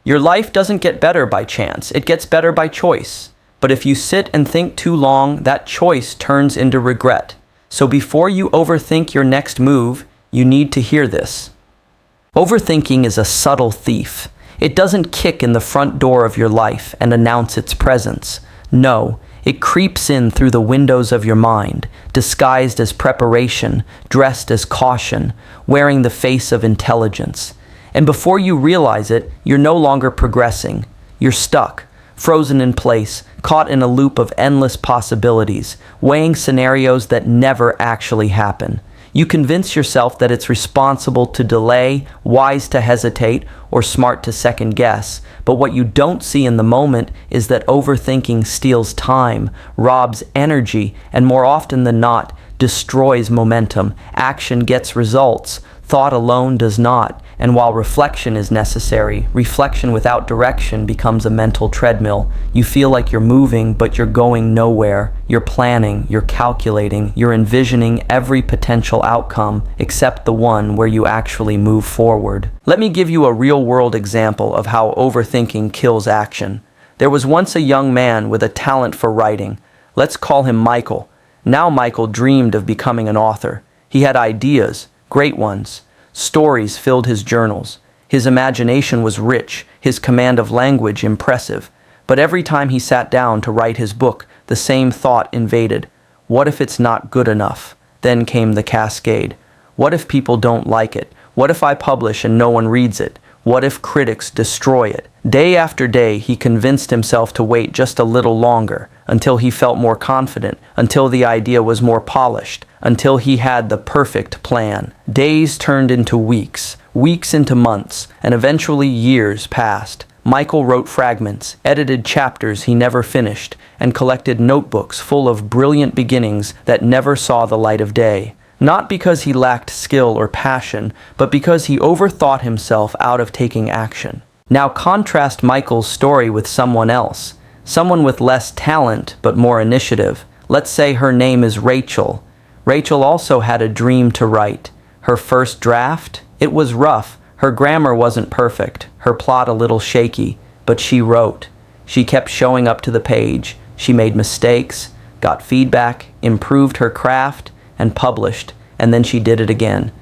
Your life doesn't get better by chance, it gets better by choice. But if you sit and think too long, that choice turns into regret. So before you overthink your next move, you need to hear this. Overthinking is a subtle thief. It doesn't kick in the front door of your life and announce its presence. No, it creeps in through the windows of your mind, disguised as preparation, dressed as caution, wearing the face of intelligence. And before you realize it, you're no longer progressing. You're stuck, frozen in place, caught in a loop of endless possibilities, weighing scenarios that never actually happen. You convince yourself that it's responsible to delay, wise to hesitate, or smart to second guess. But what you don't see in the moment is that overthinking steals time, robs energy, and more often than not, destroys momentum. Action gets results. Thought alone does not. And while reflection is necessary, reflection without direction becomes a mental treadmill. You feel like you're moving, but you're going nowhere. You're planning, you're calculating, you're envisioning every potential outcome except the one where you actually move forward. Let me give you a real-world example of how overthinking kills action. There was once a young man with a talent for writing. Let's call him Michael. Now Michael dreamed of becoming an author. He had ideas, great ones. Stories filled his journals. His imagination was rich, his command of language impressive. But every time he sat down to write his book, the same thought invaded. What if it's not good enough? Then came the cascade. What if people don't like it? What if I publish and no one reads it? What if critics destroy it? Day after day, he convinced himself to wait just a little longer, until he felt more confident, until the idea was more polished, until he had the perfect plan. Days turned into weeks, weeks into months, and eventually years passed. Michael wrote fragments, edited chapters he never finished, and collected notebooks full of brilliant beginnings that never saw the light of day. Not because he lacked skill or passion, but because he overthought himself out of taking action. Now contrast Michael's story with someone else, someone with less talent but more initiative. Let's say her name is Rachel. Rachel also had a dream to write. Her first draft? It was rough. Her grammar wasn't perfect, her plot a little shaky, but she wrote. She kept showing up to the page. She made mistakes, got feedback, improved her craft, and published, and then she did it again.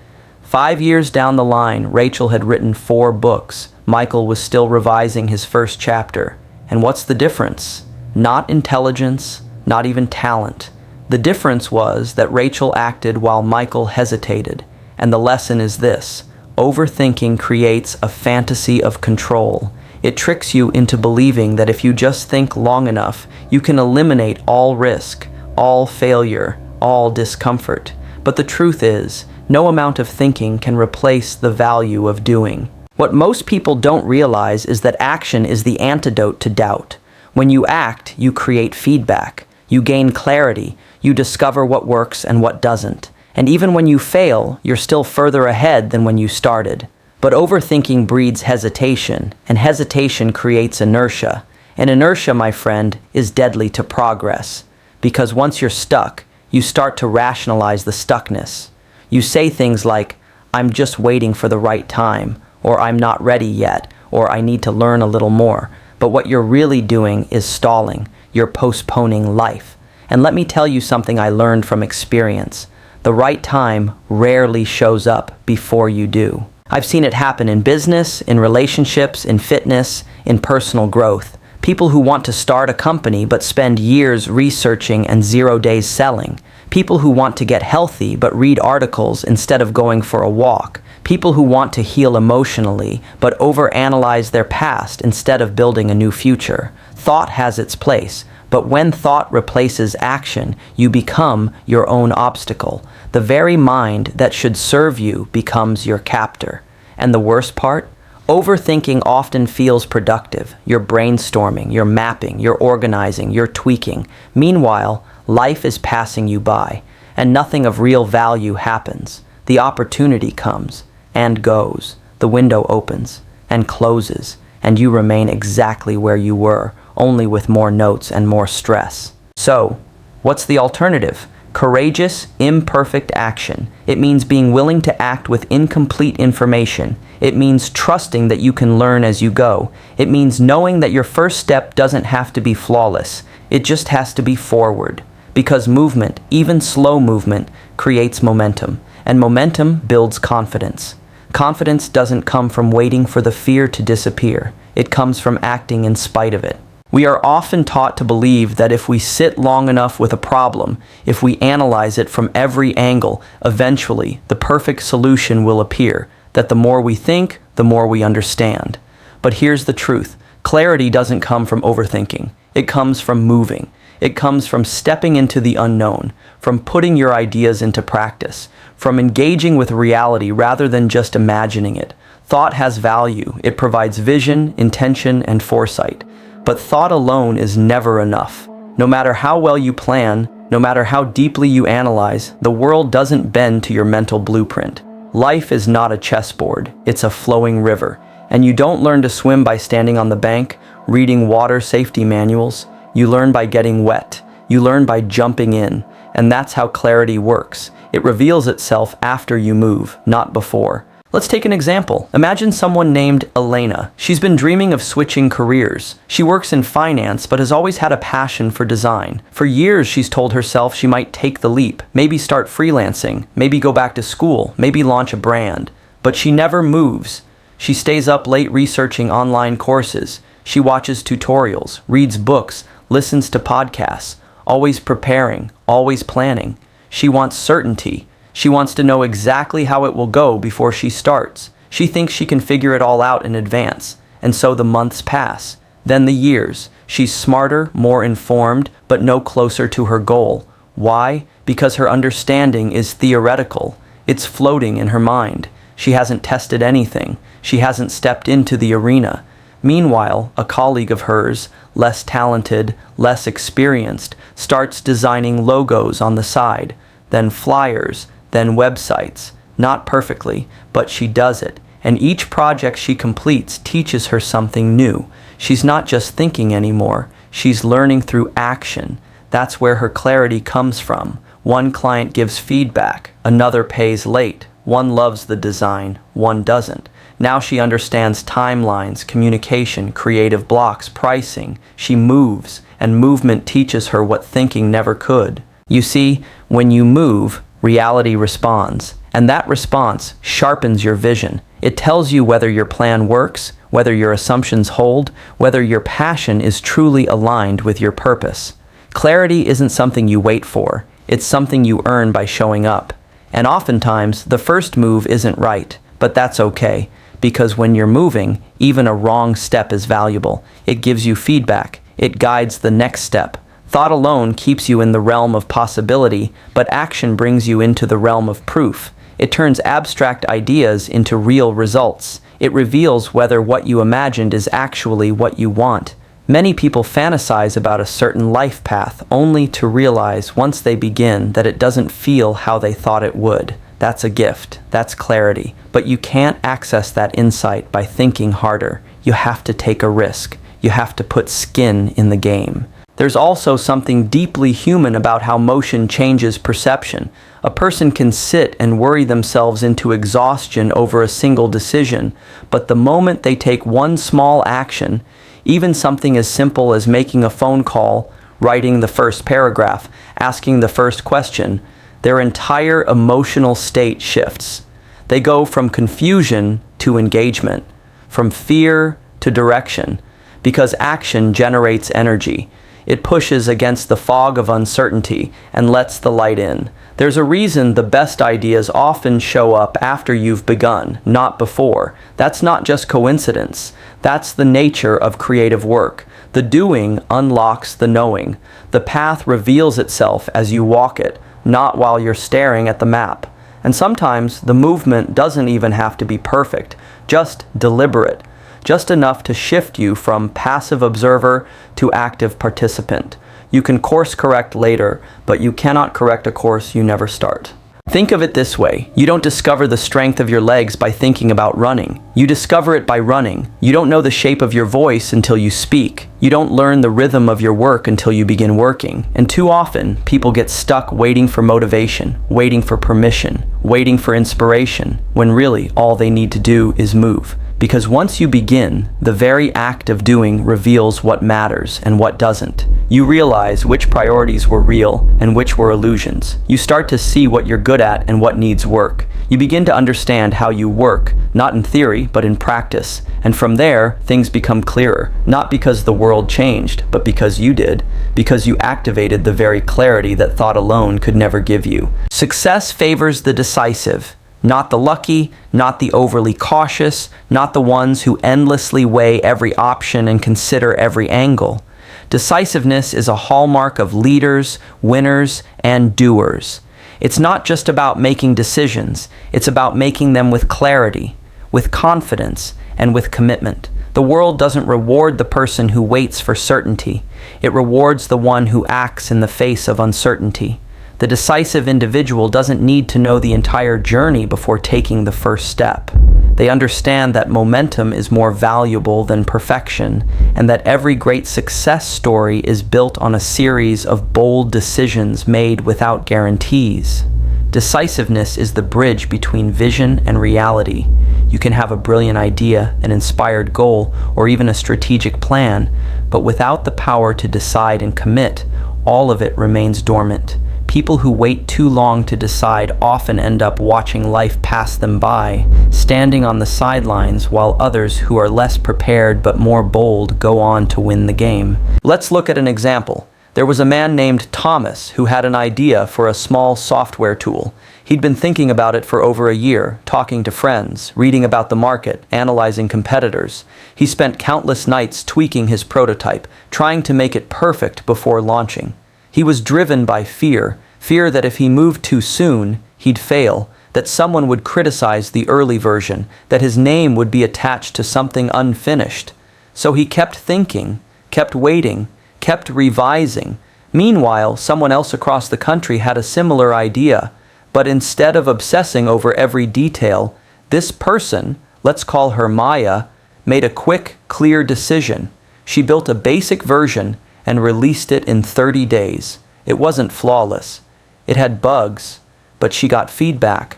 5 years down the line, Rachel had written 4 books. Michael was still revising his first chapter. And what's the difference? Not intelligence, not even talent. The difference was that Rachel acted while Michael hesitated. And the lesson is this: overthinking creates a fantasy of control. It tricks you into believing that if you just think long enough, you can eliminate all risk, all failure, all discomfort. But the truth is, no amount of thinking can replace the value of doing. What most people don't realize is that action is the antidote to doubt. When you act, you create feedback. You gain clarity. You discover what works and what doesn't. And even when you fail, you're still further ahead than when you started. But overthinking breeds hesitation, and hesitation creates inertia. And inertia, my friend, is deadly to progress. Because once you're stuck, you start to rationalize the stuckness. You say things like, I'm just waiting for the right time, or I'm not ready yet, or I need to learn a little more. But what you're really doing is stalling. You're postponing life. And let me tell you something I learned from experience. The right time rarely shows up before you do. I've seen it happen in business, in relationships, in fitness, in personal growth. People who want to start a company but spend years researching and 0 days selling. People who want to get healthy but read articles instead of going for a walk. People who want to heal emotionally but overanalyze their past instead of building a new future. Thought has its place, but when thought replaces action, you become your own obstacle. The very mind that should serve you becomes your captor. And the worst part? Overthinking often feels productive. You're brainstorming, you're mapping, you're organizing, you're tweaking. Meanwhile, life is passing you by, and nothing of real value happens. The opportunity comes and goes. The window opens and closes, and you remain exactly where you were, only with more notes and more stress. So, what's the alternative? Courageous, imperfect action. It means being willing to act with incomplete information. It means trusting that you can learn as you go. It means knowing that your first step doesn't have to be flawless. It just has to be forward. Because movement, even slow movement, creates momentum. And momentum builds confidence. Confidence doesn't come from waiting for the fear to disappear. It comes from acting in spite of it. We are often taught to believe that if we sit long enough with a problem, if we analyze it from every angle, eventually the perfect solution will appear, that the more we think, the more we understand. But here's the truth. Clarity doesn't come from overthinking. It comes from moving. It comes from stepping into the unknown, from putting your ideas into practice, from engaging with reality rather than just imagining it. Thought has value. It provides vision, intention, and foresight. But thought alone is never enough. No matter how well you plan, no matter how deeply you analyze, the world doesn't bend to your mental blueprint. Life is not a chessboard, it's a flowing river. And you don't learn to swim by standing on the bank, reading water safety manuals. You learn by getting wet. You learn by jumping in. And that's how clarity works. It reveals itself after you move, not before. Let's take an example. Imagine someone named Elena. She's been dreaming of switching careers. She works in finance, but has always had a passion for design. For years, she's told herself she might take the leap, maybe start freelancing, maybe go back to school, maybe launch a brand. But she never moves. She stays up late researching online courses. She watches tutorials, reads books, listens to podcasts, always preparing, always planning. She wants certainty. She wants to know exactly how it will go before she starts. She thinks she can figure it all out in advance. And so the months pass, then the years. She's smarter, more informed, but no closer to her goal. Why? Because her understanding is theoretical. It's floating in her mind. She hasn't tested anything. She hasn't stepped into the arena. Meanwhile, a colleague of hers, less talented, less experienced, starts designing logos on the side, then flyers, then websites. Not perfectly, but she does it. And each project she completes teaches her something new. She's not just thinking anymore. She's learning through action. That's where her clarity comes from. One client gives feedback, another pays late. One loves the design, one doesn't. Now she understands timelines, communication, creative blocks, pricing. She moves, and movement teaches her what thinking never could. You see, when you move, reality responds, and that response sharpens your vision. It tells you whether your plan works, whether your assumptions hold, whether your passion is truly aligned with your purpose. Clarity isn't something you wait for, it's something you earn by showing up. And oftentimes, the first move isn't right, but that's okay, because when you're moving, even a wrong step is valuable. It gives you feedback, it guides the next step. Thought alone keeps you in the realm of possibility, but action brings you into the realm of proof. It turns abstract ideas into real results. It reveals whether what you imagined is actually what you want. Many people fantasize about a certain life path only to realize once they begin that it doesn't feel how they thought it would. That's a gift. That's clarity. But you can't access that insight by thinking harder. You have to take a risk. You have to put skin in the game. There's also something deeply human about how motion changes perception. A person can sit and worry themselves into exhaustion over a single decision, but the moment they take one small action, even something as simple as making a phone call, writing the first paragraph, asking the first question, their entire emotional state shifts. They go from confusion to engagement, from fear to direction, because action generates energy. It pushes against the fog of uncertainty and lets the light in. There's a reason the best ideas often show up after you've begun, not before. That's not just coincidence. That's the nature of creative work. The doing unlocks the knowing. The path reveals itself as you walk it, not while you're staring at the map. And sometimes the movement doesn't even have to be perfect, just deliberate. Just enough to shift you from passive observer to active participant. You can course correct later, but you cannot correct a course you never start. Think of it this way. You don't discover the strength of your legs by thinking about running. You discover it by running. You don't know the shape of your voice until you speak. You don't learn the rhythm of your work until you begin working, and too often, people get stuck waiting for motivation, waiting for permission, waiting for inspiration, when really all they need to do is move. Because once you begin, the very act of doing reveals what matters and what doesn't. You realize which priorities were real and which were illusions. You start to see what you're good at and what needs work. You begin to understand how you work, not in theory, but in practice. And from there, things become clearer, not because the world changed, but because you did, because you activated the very clarity that thought alone could never give you. Success favors the decisive. Not the lucky, not the overly cautious, not the ones who endlessly weigh every option and consider every angle. Decisiveness is a hallmark of leaders, winners, and doers. It's not just about making decisions, it's about making them with clarity, with confidence, and with commitment. The world doesn't reward the person who waits for certainty. It rewards the one who acts in the face of uncertainty. The decisive individual doesn't need to know the entire journey before taking the first step. They understand that momentum is more valuable than perfection, and that every great success story is built on a series of bold decisions made without guarantees. Decisiveness is the bridge between vision and reality. You can have a brilliant idea, an inspired goal, or even a strategic plan, but without the power to decide and commit, all of it remains dormant. People who wait too long to decide often end up watching life pass them by, standing on the sidelines while others who are less prepared but more bold go on to win the game. Let's look at an example. There was a man named Thomas who had an idea for a small software tool. He'd been thinking about it for over a year, talking to friends, reading about the market, analyzing competitors. He spent countless nights tweaking his prototype, trying to make it perfect before launching. He was driven by fear that if he moved too soon, he'd fail, that someone would criticize the early version, that his name would be attached to something unfinished. So he kept thinking, kept waiting, kept revising. Meanwhile, someone else across the country had a similar idea, but instead of obsessing over every detail, this person, let's call her Maya, made a quick, clear decision. She built a basic version and released it in 30 days. It wasn't flawless. It had bugs, but she got feedback,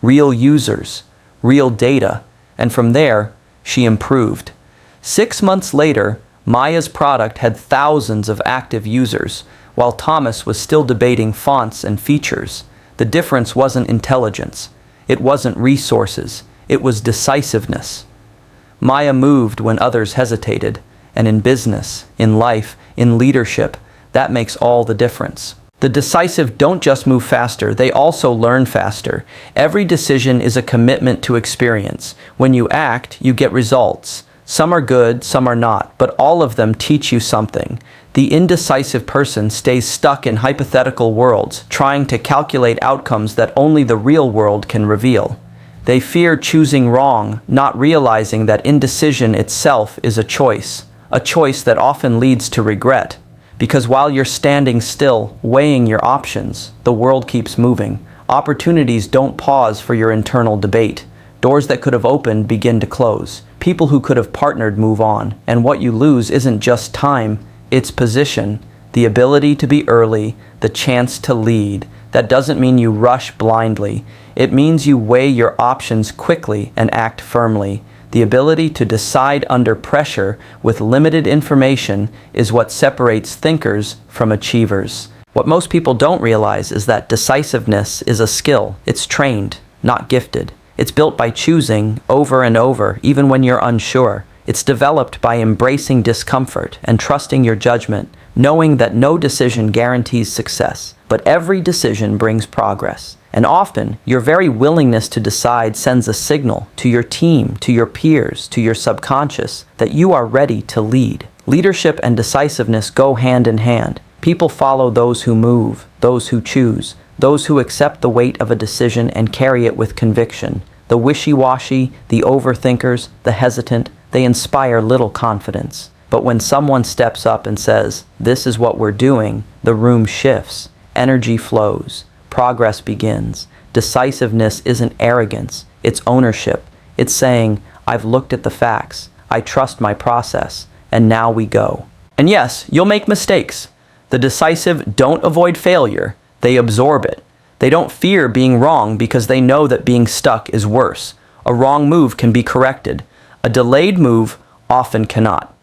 real users, real data, and from there, she improved. 6 months later, Maya's product had thousands of active users, while Thomas was still debating fonts and features. The difference wasn't intelligence. It wasn't resources. It was decisiveness. Maya moved when others hesitated, and in business, in life, in leadership, that makes all the difference. The decisive don't just move faster, they also learn faster. Every decision is a commitment to experience. When you act, you get results. Some are good, some are not, but all of them teach you something. The indecisive person stays stuck in hypothetical worlds, trying to calculate outcomes that only the real world can reveal. They fear choosing wrong, not realizing that indecision itself is a choice that often leads to regret. Because while you're standing still, weighing your options, the world keeps moving. Opportunities don't pause for your internal debate. Doors that could have opened begin to close. People who could have partnered move on. And what you lose isn't just time, it's position. The ability to be early, the chance to lead. That doesn't mean you rush blindly. It means you weigh your options quickly and act firmly. The ability to decide under pressure with limited information is what separates thinkers from achievers. What most people don't realize is that decisiveness is a skill. It's trained, not gifted. It's built by choosing over and over, even when you're unsure. It's developed by embracing discomfort and trusting your judgment, knowing that no decision guarantees success, but every decision brings progress. And often, your very willingness to decide sends a signal to your team, to your peers, to your subconscious, that you are ready to lead. Leadership and decisiveness go hand in hand. People follow those who move, those who choose, those who accept the weight of a decision and carry it with conviction. The wishy-washy, the overthinkers, the hesitant, they inspire little confidence. But when someone steps up and says, "This is what we're doing," the room shifts, energy flows. Progress begins. Decisiveness isn't arrogance, it's ownership. It's saying, I've looked at the facts, I trust my process, and now we go. And yes, you'll make mistakes. The decisive don't avoid failure, they absorb it. They don't fear being wrong because they know that being stuck is worse. A wrong move can be corrected. A delayed move often cannot.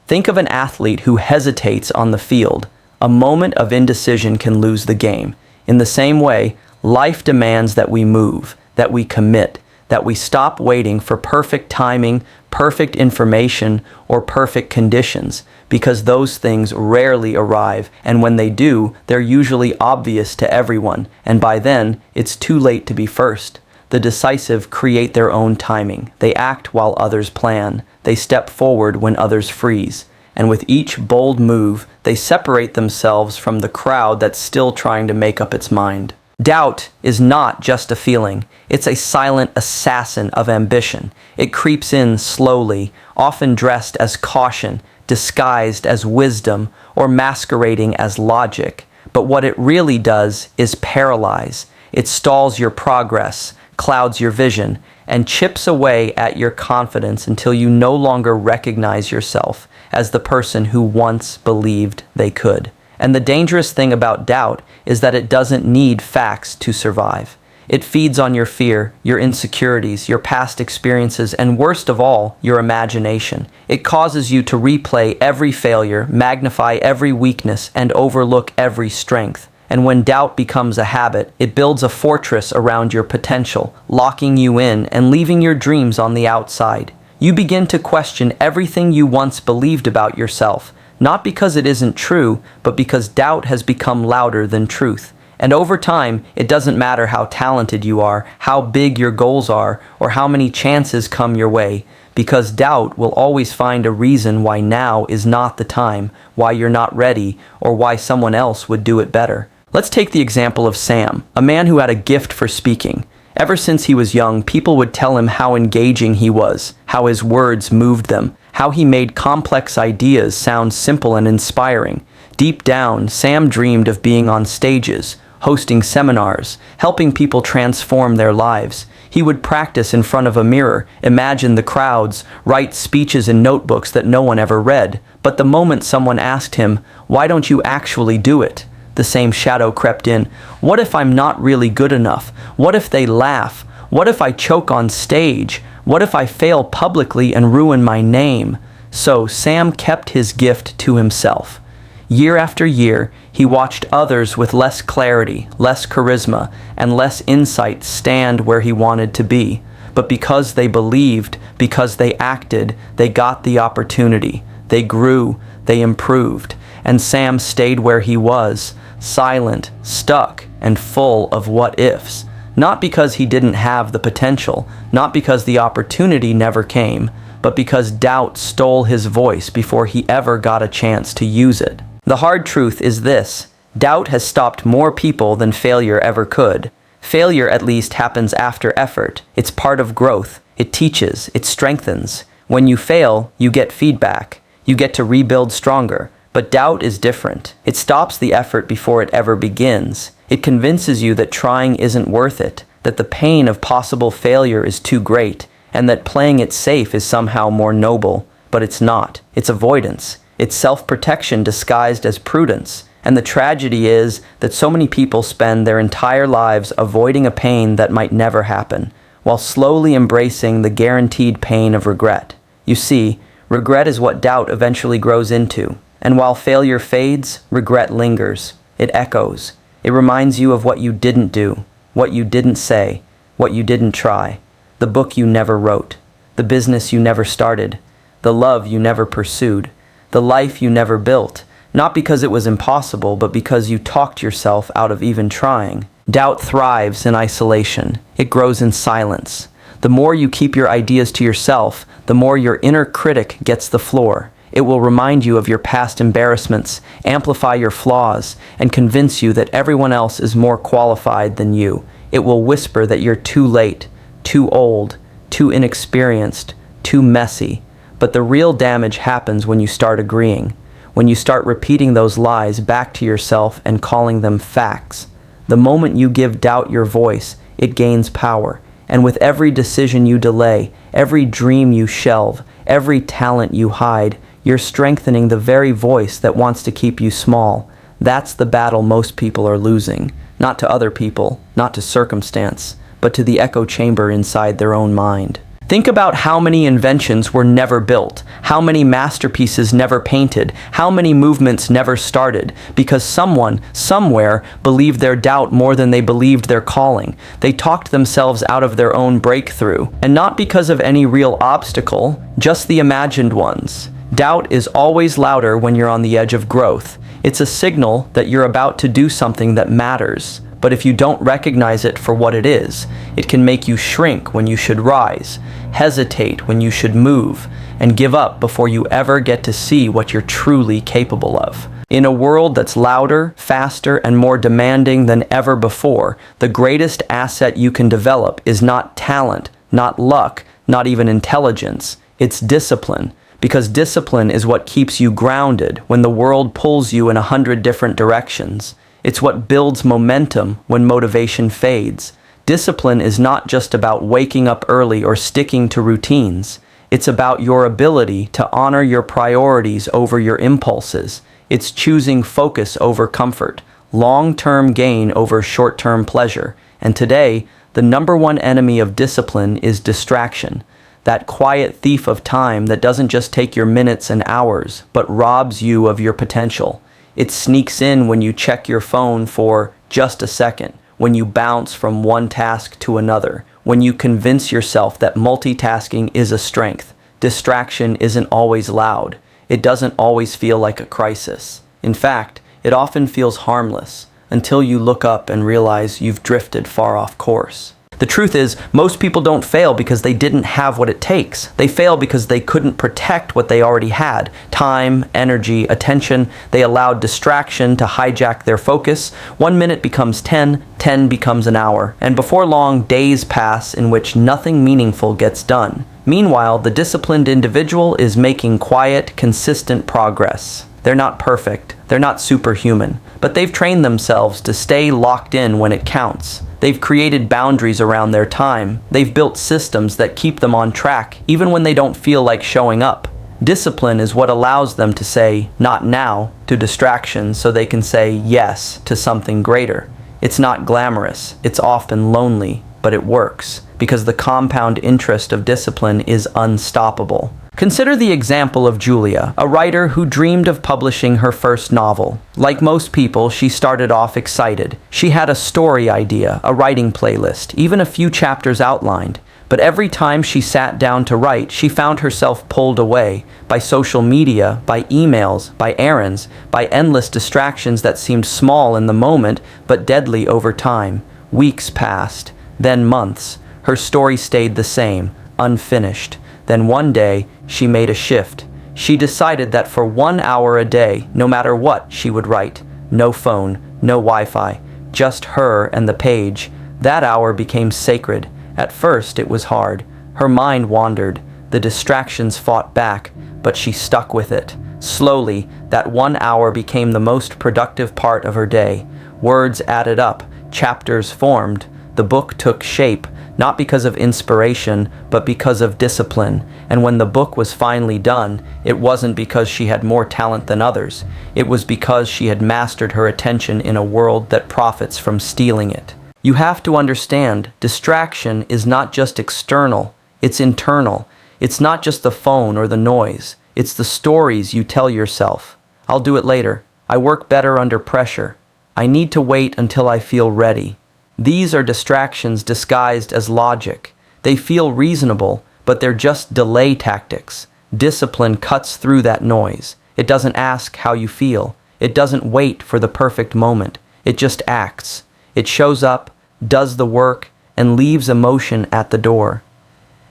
Think of an athlete who hesitates on the field. A moment of indecision can lose the game. In the same way, life demands that we move, that we commit, that we stop waiting for perfect timing, perfect information, or perfect conditions, because those things rarely arrive, and when they do, they're usually obvious to everyone, and by then, it's too late to be first. The decisive create their own timing. They act while others plan. They step forward when others freeze. And with each bold move, they separate themselves from the crowd that's still trying to make up its mind. Doubt is not just a feeling. It's a silent assassin of ambition. It creeps in slowly, often dressed as caution, disguised as wisdom, or masquerading as logic. But what it really does is paralyze. It stalls your progress, clouds your vision, and chips away at your confidence until you no longer recognize yourself as the person who once believed they could. And the dangerous thing about doubt is that it doesn't need facts to survive. It feeds on your fear, your insecurities, your past experiences, and worst of all, your imagination. It causes you to replay every failure, magnify every weakness, and overlook every strength. And when doubt becomes a habit, it builds a fortress around your potential, locking you in and leaving your dreams on the outside. You begin to question everything you once believed about yourself, not because it isn't true, but because doubt has become louder than truth. And over time, it doesn't matter how talented you are, how big your goals are, or how many chances come your way, because doubt will always find a reason why now is not the time, why you're not ready, or why someone else would do it better. Let's take the example of Sam, a man who had a gift for speaking. Ever since he was young, people would tell him how engaging he was, how his words moved them, how he made complex ideas sound simple and inspiring. Deep down, Sam dreamed of being on stages, hosting seminars, helping people transform their lives. He would practice in front of a mirror, imagine the crowds, write speeches in notebooks that no one ever read. But the moment someone asked him, "Why don't you actually do it?" the same shadow crept in. What if I'm not really good enough? What if they laugh? What if I choke on stage? What if I fail publicly and ruin my name? So Sam kept his gift to himself. Year after year, he watched others with less clarity, less charisma, and less insight stand where he wanted to be. But because they believed, because they acted, they got the opportunity. They grew, they improved, and Sam stayed where he was, silent, stuck, and full of what-ifs. Not because he didn't have the potential, not because the opportunity never came, but because doubt stole his voice before he ever got a chance to use it. The hard truth is this: doubt has stopped more people than failure ever could. Failure at least happens after effort. It's part of growth. It teaches, it strengthens. When you fail, you get feedback. You get to rebuild stronger. But doubt is different. It stops the effort before it ever begins. It convinces you that trying isn't worth it, that the pain of possible failure is too great, and that playing it safe is somehow more noble. But it's not. It's avoidance. It's self-protection disguised as prudence. And the tragedy is that so many people spend their entire lives avoiding a pain that might never happen, while slowly embracing the guaranteed pain of regret. You see, regret is what doubt eventually grows into. And while failure fades, regret lingers. It echoes. It reminds you of what you didn't do, what you didn't say, what you didn't try, the book you never wrote, the business you never started, the love you never pursued, the life you never built, not because it was impossible, but because you talked yourself out of even trying. Doubt thrives in isolation. It grows in silence. The more you keep your ideas to yourself, the more your inner critic gets the floor. It will remind you of your past embarrassments, amplify your flaws, and convince you that everyone else is more qualified than you. It will whisper that you're too late, too old, too inexperienced, too messy. But the real damage happens when you start agreeing, when you start repeating those lies back to yourself and calling them facts. The moment you give doubt your voice, it gains power. And with every decision you delay, every dream you shelve, every talent you hide, You're strengthening the very voice that wants to keep you small. That's the battle most people are losing. Not to other people, not to circumstance, but to the echo chamber inside their own mind. Think about how many inventions were never built, how many masterpieces never painted, how many movements never started, because someone, somewhere, believed their doubt more than they believed their calling. They talked themselves out of their own breakthrough, and not because of any real obstacle, just the imagined ones. Doubt is always louder when you're on the edge of growth. It's a signal that you're about to do something that matters. But if you don't recognize it for what it is, it can make you shrink when you should rise, hesitate when you should move, and give up before you ever get to see what you're truly capable of. In a world that's louder, faster, and more demanding than ever before, the greatest asset you can develop is not talent, not luck, not even intelligence. It's discipline. Because discipline is what keeps you grounded when the world pulls you in 100 different directions. It's what builds momentum when motivation fades. Discipline is not just about waking up early or sticking to routines. It's about your ability to honor your priorities over your impulses. It's choosing focus over comfort, long-term gain over short-term pleasure. And today, the number one enemy of discipline is distraction. That quiet thief of time that doesn't just take your minutes and hours, but robs you of your potential. It sneaks in when you check your phone for just a second, when you bounce from one task to another, when you convince yourself that multitasking is a strength. Distraction isn't always loud. It doesn't always feel like a crisis. In fact, it often feels harmless until you look up and realize you've drifted far off course. The truth is, most people don't fail because they didn't have what it takes. They fail because they couldn't protect what they already had. Time, energy, attention. They allowed distraction to hijack their focus. 1 minute becomes 10, 10 becomes an hour. And before long, days pass in which nothing meaningful gets done. Meanwhile, the disciplined individual is making quiet, consistent progress. They're not perfect. They're not superhuman. But they've trained themselves to stay locked in when it counts. They've created boundaries around their time. They've built systems that keep them on track, even when they don't feel like showing up. Discipline is what allows them to say, not now, to distractions so they can say yes to something greater. It's not glamorous. It's often lonely, but it works, because the compound interest of discipline is unstoppable. Consider the example of Julia, a writer who dreamed of publishing her first novel. Like most people, she started off excited. She had a story idea, a writing playlist, even a few chapters outlined. But every time she sat down to write, she found herself pulled away by social media, by emails, by errands, by endless distractions that seemed small in the moment, but deadly over time. Weeks passed, then months. Her story stayed the same, unfinished. Then one day, she made a shift. She decided that for 1 hour a day, no matter what, she would write. No phone, no Wi-Fi, just her and the page. That hour became sacred. At first, it was hard. Her mind wandered. The distractions fought back, but she stuck with it. Slowly, that 1 hour became the most productive part of her day. Words added up, chapters formed. The book took shape, not because of inspiration, but because of discipline. And when the book was finally done, it wasn't because she had more talent than others. It was because she had mastered her attention in a world that profits from stealing it. You have to understand, distraction is not just external, it's internal. It's not just the phone or the noise. It's the stories you tell yourself. I'll do it later. I work better under pressure. I need to wait until I feel ready. These are distractions disguised as logic. They feel reasonable, but they're just delay tactics. Discipline cuts through that noise. It doesn't ask how you feel. It doesn't wait for the perfect moment. It just acts. It shows up, does the work, and leaves emotion at the door.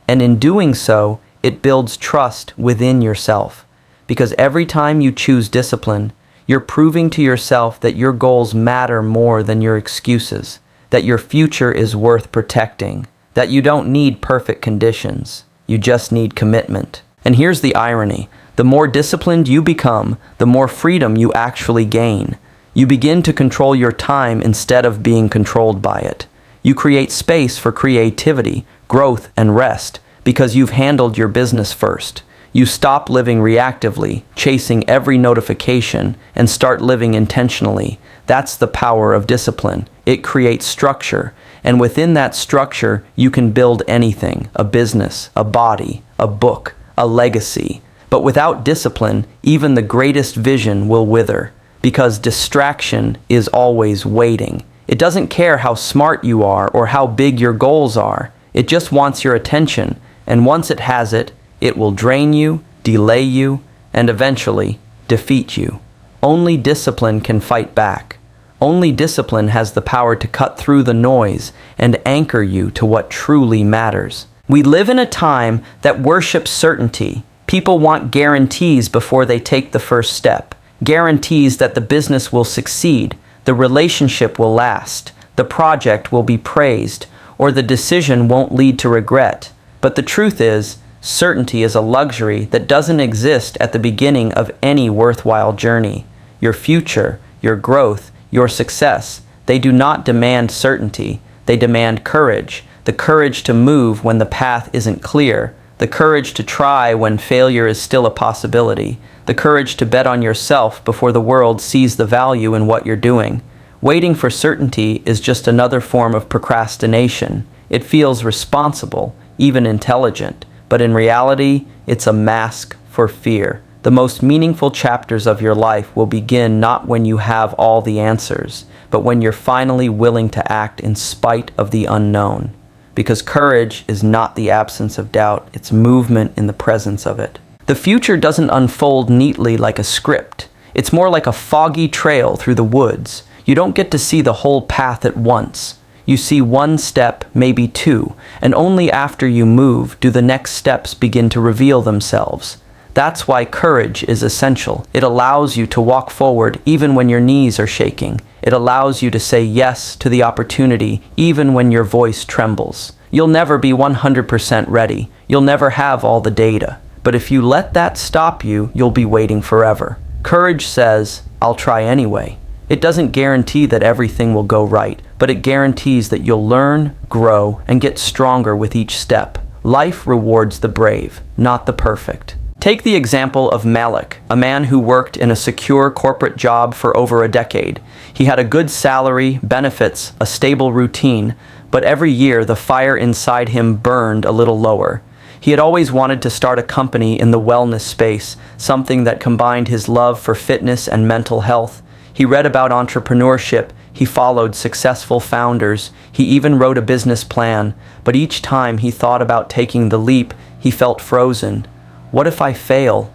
And in doing so, it builds trust within yourself. Because every time you choose discipline, you're proving to yourself that your goals matter more than your excuses. That your future is worth protecting, that you don't need perfect conditions, you just need commitment. And here's the irony, the more disciplined you become, the more freedom you actually gain. You begin to control your time instead of being controlled by it. You create space for creativity, growth, and rest, because you've handled your business first. You stop living reactively, chasing every notification, and start living intentionally. That's the power of discipline. It creates structure, and within that structure, you can build anything: a business, a body, a book, a legacy. But without discipline, even the greatest vision will wither, because distraction is always waiting. It doesn't care how smart you are or how big your goals are. It just wants your attention, and once it has it, it will drain you, delay you, and eventually defeat you. Only discipline can fight back. Only discipline has the power to cut through the noise and anchor you to what truly matters. We live in a time that worships certainty. People want guarantees before they take the first step. Guarantees that the business will succeed, the relationship will last, the project will be praised, or the decision won't lead to regret. But the truth is, certainty is a luxury that doesn't exist at the beginning of any worthwhile journey. Your future, your growth, your success, they do not demand certainty. They demand courage. The courage to move when the path isn't clear. The courage to try when failure is still a possibility. The courage to bet on yourself before the world sees the value in what you're doing. Waiting for certainty is just another form of procrastination. It feels responsible, even intelligent, but in reality, it's a mask for fear. The most meaningful chapters of your life will begin not when you have all the answers, but when you're finally willing to act in spite of the unknown. Because courage is not the absence of doubt, it's movement in the presence of it. The future doesn't unfold neatly like a script. It's more like a foggy trail through the woods. You don't get to see the whole path at once. You see one step, maybe two, and only after you move do the next steps begin to reveal themselves. That's why courage is essential. It allows you to walk forward even when your knees are shaking. It allows you to say yes to the opportunity even when your voice trembles. You'll never be 100% ready. You'll never have all the data. But if you let that stop you, you'll be waiting forever. Courage says, "I'll try anyway." It doesn't guarantee that everything will go right, but it guarantees that you'll learn, grow, and get stronger with each step. Life rewards the brave, not the perfect. Take the example of Malik, a man who worked in a secure corporate job for over a decade. He had a good salary, benefits, a stable routine, but every year the fire inside him burned a little lower. He had always wanted to start a company in the wellness space, something that combined his love for fitness and mental health. He read about entrepreneurship, he followed successful founders, he even wrote a business plan, but each time he thought about taking the leap, he felt frozen. What if I fail?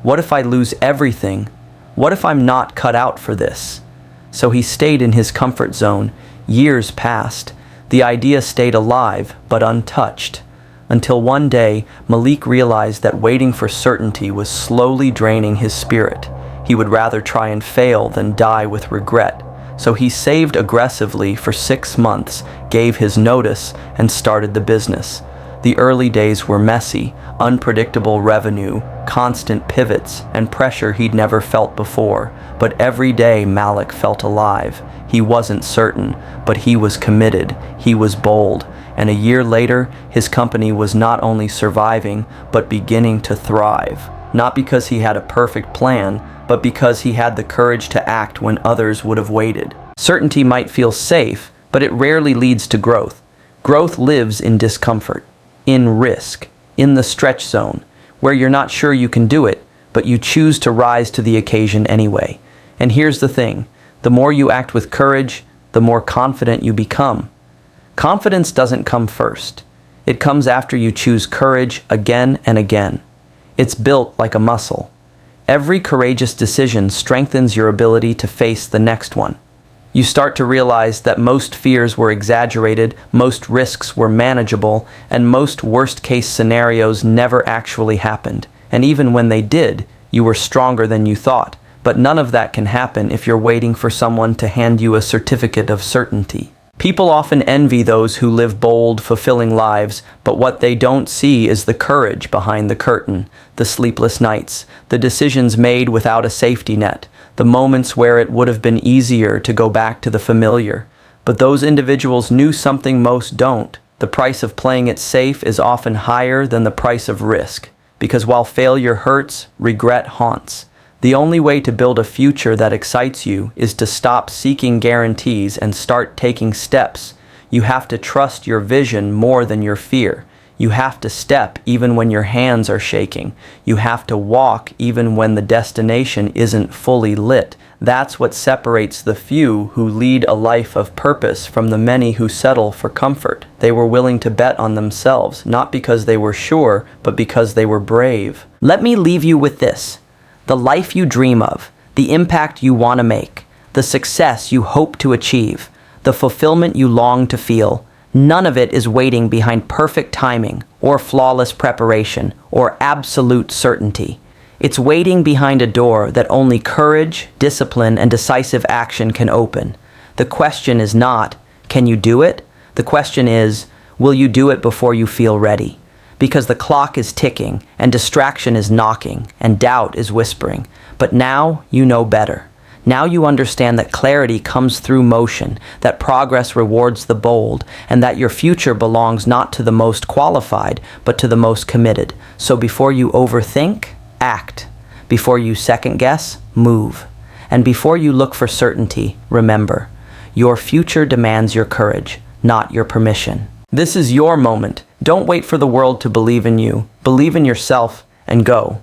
What if I lose everything? What if I'm not cut out for this? So he stayed in his comfort zone. Years passed. The idea stayed alive, but untouched. Until one day, Malik realized that waiting for certainty was slowly draining his spirit. He would rather try and fail than die with regret. So he saved aggressively for 6 months, gave his notice, and started the business. The early days were messy, unpredictable revenue, constant pivots, and pressure he'd never felt before. But every day Malik felt alive. He wasn't certain, but he was committed, he was bold. And a year later, his company was not only surviving, but beginning to thrive. Not because he had a perfect plan, but because he had the courage to act when others would have waited. Certainty might feel safe, but it rarely leads to growth. Growth lives in discomfort, in risk, in the stretch zone, where you're not sure you can do it, but you choose to rise to the occasion anyway. And here's the thing, the more you act with courage, the more confident you become. Confidence doesn't come first. It comes after you choose courage again and again. It's built like a muscle. Every courageous decision strengthens your ability to face the next one. You start to realize that most fears were exaggerated, most risks were manageable, and most worst-case scenarios never actually happened. And even when they did, you were stronger than you thought. But none of that can happen if you're waiting for someone to hand you a certificate of certainty. People often envy those who live bold, fulfilling lives, but what they don't see is the courage behind the curtain, the sleepless nights, the decisions made without a safety net, the moments where it would have been easier to go back to the familiar. But those individuals knew something most don't. The price of playing it safe is often higher than the price of risk, because while failure hurts, regret haunts. The only way to build a future that excites you is to stop seeking guarantees and start taking steps. You have to trust your vision more than your fear. You have to step even when your hands are shaking. You have to walk even when the destination isn't fully lit. That's what separates the few who lead a life of purpose from the many who settle for comfort. They were willing to bet on themselves, not because they were sure, but because they were brave. Let me leave you with this. The life you dream of, the impact you want to make, the success you hope to achieve, the fulfillment you long to feel, none of it is waiting behind perfect timing or flawless preparation or absolute certainty. It's waiting behind a door that only courage, discipline, and decisive action can open. The question is not, can you do it? The question is, will you do it before you feel ready? Because the clock is ticking, and distraction is knocking, and doubt is whispering. But now you know better. Now you understand that clarity comes through motion, that progress rewards the bold, and that your future belongs not to the most qualified, but to the most committed. So before you overthink, act. Before you second guess, move. And before you look for certainty, remember, your future demands your courage, not your permission. This is your moment. Don't wait for the world to believe in you. Believe in yourself and go.